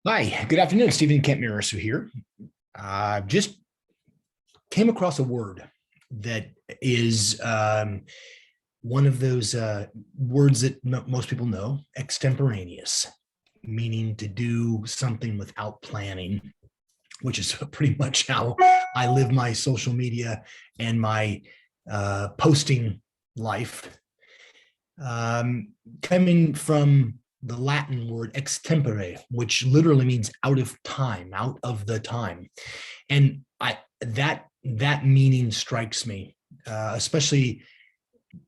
Hi, good afternoon. Stephen Kent Mirassou here. Just came across a word that is one of those words that most people know, extemporaneous, meaning to do something without planning, which is pretty much how I live my social media and my posting life. Coming from the Latin word extempore, which literally means out of time, out of the time. And that meaning strikes me, especially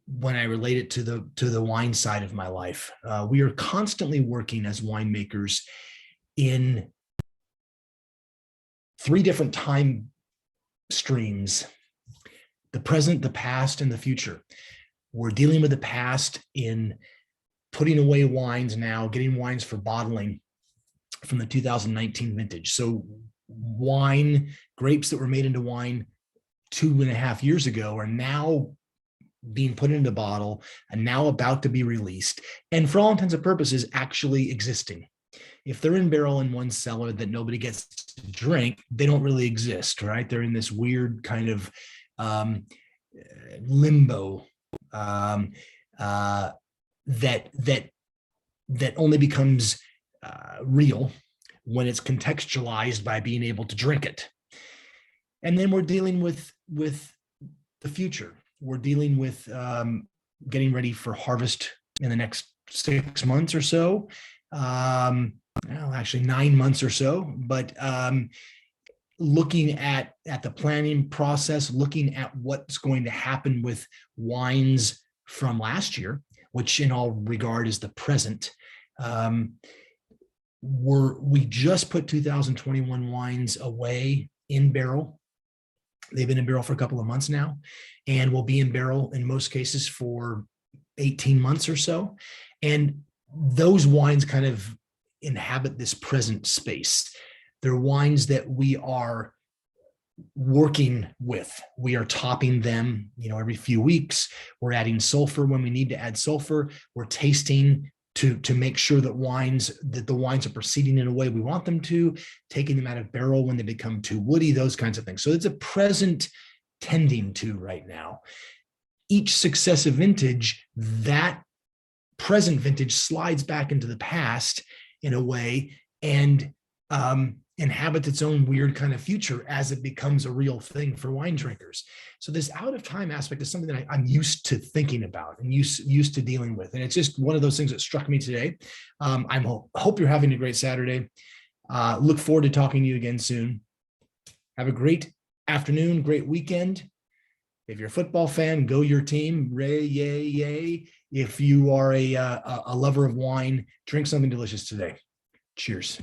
when I relate it to the wine side of my life. We are constantly working as winemakers in three different time streams: the present, the past, and the future. We're dealing with the past in putting away wines now, getting wines for bottling from the 2019 vintage. So wine, grapes that were made into wine 2.5 years ago are now being put into bottle and now about to be released. And for all intents and purposes, actually existing. If they're in barrel in one cellar that nobody gets to drink, they don't really exist, right? They're in this weird kind of limbo that only becomes real when it's contextualized by being able to drink it. And then we're dealing with the future. We're dealing with getting ready for harvest in the next 6 months or so. Well, actually 9 months or so, but looking at the planning process, looking at what's going to happen with wines from last year, which in all regard is the present. We just put 2021 wines away in barrel. They've been in barrel for a couple of months now, and will be in barrel in most cases for 18 months or so. And those wines kind of inhabit this present space. They're wines that we are working with. We are topping them, every few weeks. We're adding sulfur when we need to add sulfur. We're tasting to make sure that the wines are proceeding in a way we want them to, taking them out of barrel when they become too woody, those kinds of things. So it's a present tending to right now. Each successive vintage, that present vintage slides back into the past in a way and inhabits its own weird kind of future as it becomes a real thing for wine drinkers. So this out of time aspect is something that I'm used to thinking about and used to dealing with. And it's just one of those things that struck me today. I hope you're having a great Saturday. Look forward to talking to you again soon. Have a great afternoon, great weekend. If you're a football fan, go your team. Ray, yay, yay. If you are a lover of wine, drink something delicious today. Cheers.